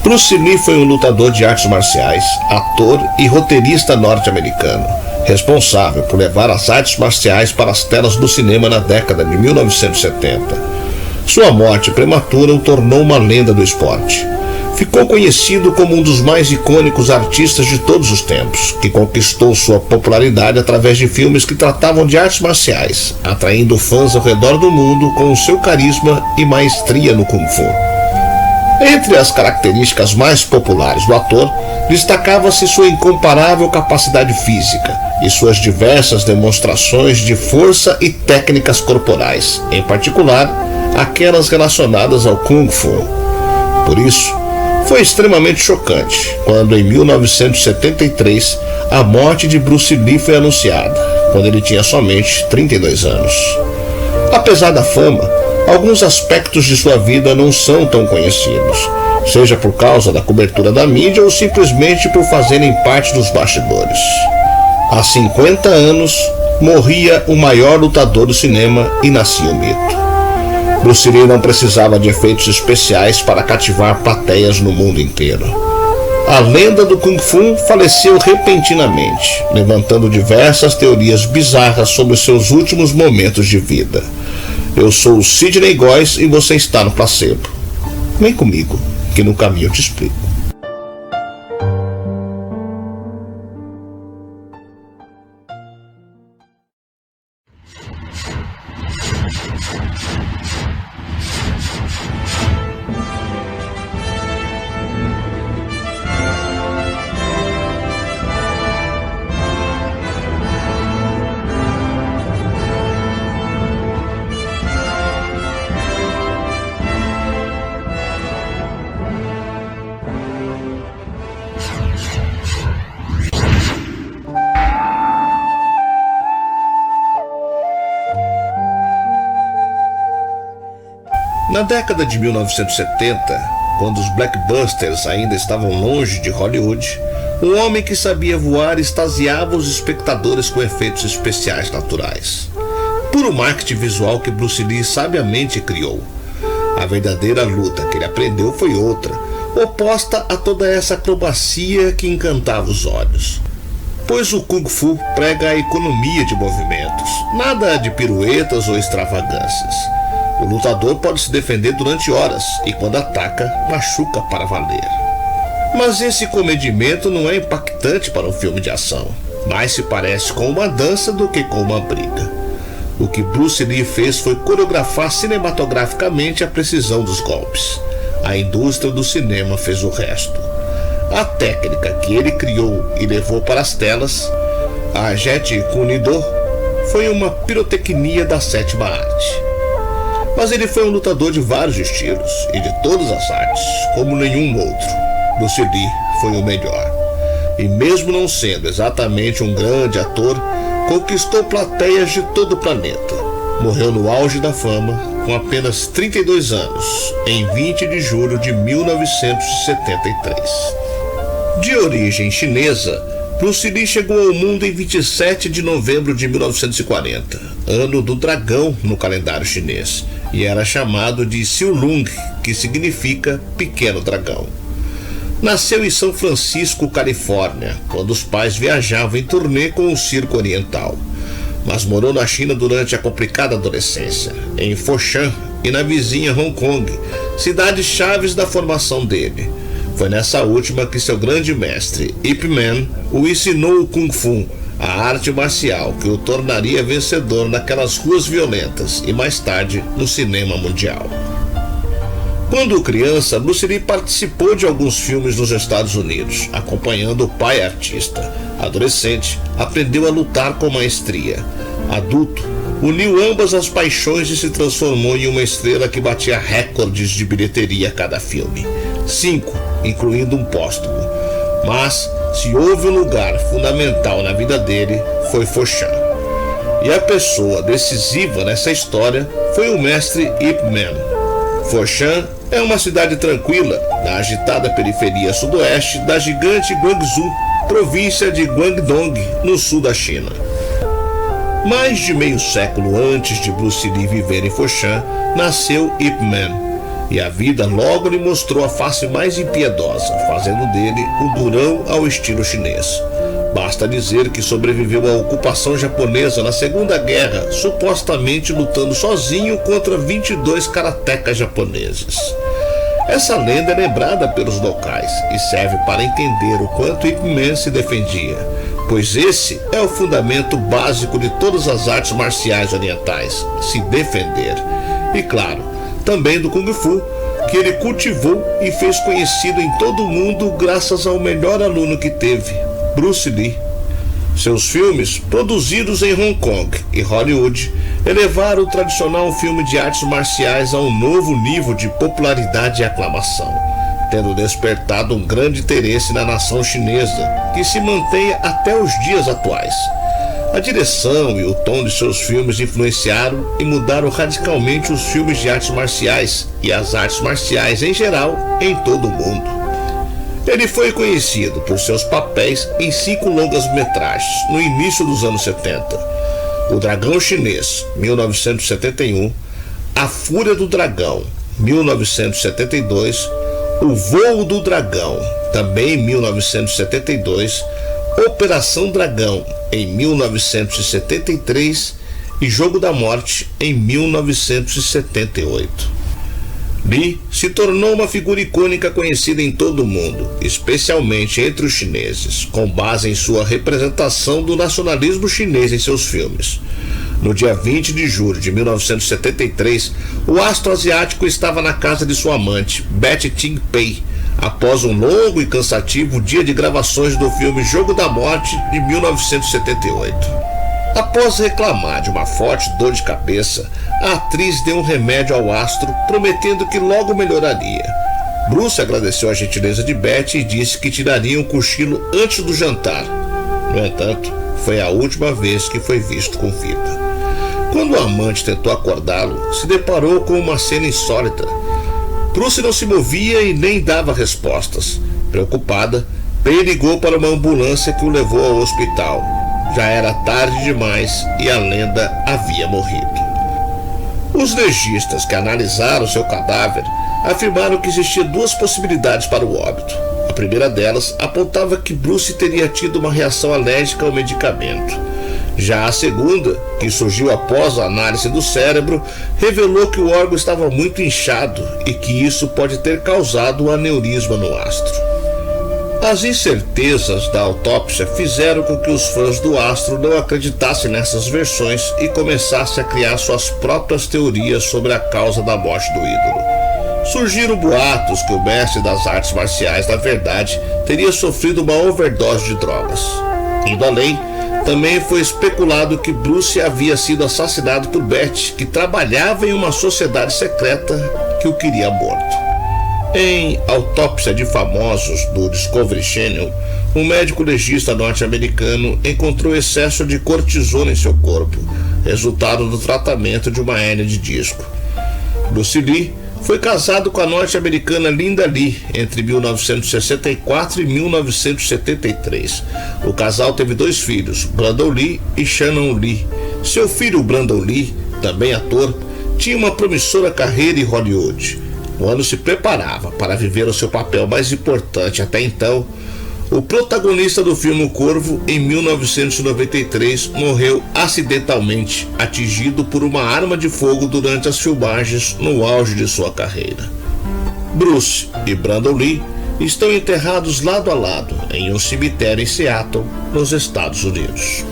Bruce Lee foi um lutador de artes marciais, ator e roteirista norte-americano, responsável por levar as artes marciais para as telas do cinema na década de 1970. Sua morte prematura o tornou uma lenda do esporte. Ficou conhecido como um dos mais icônicos artistas de todos os tempos, que conquistou sua popularidade através de filmes que tratavam de artes marciais, atraindo fãs ao redor do mundo com o seu carisma e maestria no Kung Fu. Entre as características mais populares do ator, destacava-se sua incomparável capacidade física e suas diversas demonstrações de força e técnicas corporais, em particular, aquelas relacionadas ao Kung Fu. Por isso, foi extremamente chocante quando, em 1973, a morte de Bruce Lee foi anunciada, quando ele tinha somente 32 anos. Apesar da fama, alguns aspectos de sua vida não são tão conhecidos, seja por causa da cobertura da mídia ou simplesmente por fazerem parte dos bastidores. Há 50 anos, morria o maior lutador do cinema e nascia o mito. Bruce Lee não precisava de efeitos especiais para cativar plateias no mundo inteiro. A lenda do Kung Fu faleceu repentinamente, levantando diversas teorias bizarras sobre seus últimos momentos de vida. Eu sou o Sidney Góes e você está no Placebo. Vem comigo, que no caminho eu te explico. Na década de 1970, quando os blockbusters ainda estavam longe de Hollywood, um homem que sabia voar extasiava os espectadores com efeitos especiais naturais. Puro marketing visual que Bruce Lee sabiamente criou. A verdadeira luta que ele aprendeu foi outra, oposta a toda essa acrobacia que encantava os olhos. Pois o Kung Fu prega a economia de movimentos, nada de piruetas ou extravagâncias. O lutador pode se defender durante horas e, quando ataca, machuca para valer. Mas esse comedimento não é impactante para um filme de ação. Mais se parece com uma dança do que com uma briga. O que Bruce Lee fez foi coreografar cinematograficamente a precisão dos golpes. A indústria do cinema fez o resto. A técnica que ele criou e levou para as telas, a Jet Kune Do, foi uma pirotecnia da sétima arte. Mas ele foi um lutador de vários estilos e de todas as artes, como nenhum outro. Bruce Lee foi o melhor. E mesmo não sendo exatamente um grande ator, conquistou plateias de todo o planeta. Morreu no auge da fama, com apenas 32 anos, em 20 de julho de 1973. De origem chinesa, Bruce Lee chegou ao mundo em 27 de novembro de 1940, ano do dragão no calendário chinês, e era chamado de Xiulong, que significa pequeno dragão. Nasceu em São Francisco, Califórnia, quando os pais viajavam em turnê com o circo oriental, mas morou na China durante a complicada adolescência, em Foshan e na vizinha Hong Kong, cidades chaves da formação dele. Foi nessa última que seu grande mestre, Ip Man, o ensinou o Kung Fu, a arte marcial que o tornaria vencedor naquelas ruas violentas e mais tarde no cinema mundial. Quando criança, Bruce Lee participou de alguns filmes nos Estados Unidos, acompanhando o pai artista. Adolescente, aprendeu a lutar com maestria. Adulto, uniu ambas as paixões e se transformou em uma estrela que batia recordes de bilheteria a cada filme. 5, incluindo um póstumo. Mas, se houve um lugar fundamental na vida dele, foi Foshan. E a pessoa decisiva nessa história foi o mestre Ip Man. Foshan é uma cidade tranquila, na agitada periferia sudoeste da gigante Guangzhou, província de Guangdong, no sul da China. Mais de meio século antes de Bruce Lee viver em Foshan, nasceu Ip Man, e a vida logo lhe mostrou a face mais impiedosa, fazendo dele um durão ao estilo chinês. Basta dizer que sobreviveu à ocupação japonesa na Segunda Guerra, supostamente lutando sozinho contra 22 karatecas japoneses. Essa lenda é lembrada pelos locais e serve para entender o quanto Ip Man se defendia, pois esse é o fundamento básico de todas as artes marciais orientais, se defender. E claro, também do Kung Fu, que ele cultivou e fez conhecido em todo o mundo graças ao melhor aluno que teve, Bruce Lee. Seus filmes, produzidos em Hong Kong e Hollywood, elevaram o tradicional filme de artes marciais a um novo nível de popularidade e aclamação, tendo despertado um grande interesse na nação chinesa, que se mantém até os dias atuais. A direção e o tom de seus filmes influenciaram e mudaram radicalmente os filmes de artes marciais e as artes marciais em geral em todo o mundo. Ele foi conhecido por seus papéis em 5 longas-metragens no início dos anos 70. O Dragão Chinês, 1971, A Fúria do Dragão, 1972, O Voo do Dragão, também 1972, Operação Dragão, em 1973 e Jogo da Morte, em 1978. Lee se tornou uma figura icônica conhecida em todo o mundo, especialmente entre os chineses, com base em sua representação do nacionalismo chinês em seus filmes. No dia 20 de julho de 1973, o astro asiático estava na casa de sua amante, Betty Ting Pei, após um longo e cansativo dia de gravações do filme Jogo da Morte de 1978. Após reclamar de uma forte dor de cabeça, a atriz deu um remédio ao astro, prometendo que logo melhoraria. Bruce agradeceu a gentileza de Betty e disse que tiraria um cochilo antes do jantar. No entanto, foi a última vez que foi visto com vida. Quando o amante tentou acordá-lo, se deparou com uma cena insólita. Bruce não se movia e nem dava respostas. Preocupada, Pei ligou para uma ambulância que o levou ao hospital. Já era tarde demais e a lenda havia morrido. Os legistas que analisaram seu cadáver afirmaram que existiam 2 possibilidades para o óbito. A primeira delas apontava que Bruce teria tido uma reação alérgica ao medicamento. Já a segunda, que surgiu após a análise do cérebro, revelou que o órgão estava muito inchado e que isso pode ter causado um aneurisma no astro. As incertezas da autópsia fizeram com que os fãs do astro não acreditassem nessas versões e começassem a criar suas próprias teorias sobre a causa da morte do ídolo. Surgiram boatos que o mestre das artes marciais, na verdade, teria sofrido uma overdose de drogas. Indo além, também foi especulado que Bruce havia sido assassinado por Betty, que trabalhava em uma sociedade secreta que o queria morto. Em Autópsia de Famosos, do Discovery Channel, um médico legista norte-americano encontrou excesso de cortisona em seu corpo, resultado do tratamento de uma hérnia de disco. Bruce Lee foi casado com a norte-americana Linda Lee entre 1964 e 1973. O casal teve 2 filhos, Brandon Lee e Shannon Lee. Seu filho Brandon Lee, também ator, tinha uma promissora carreira em Hollywood. Quando se preparava para viver o seu papel mais importante até então, o protagonista do filme O Corvo, em 1993, morreu acidentalmente, atingido por uma arma de fogo durante as filmagens no auge de sua carreira. Bruce e Brandon Lee estão enterrados lado a lado em um cemitério em Seattle, nos Estados Unidos.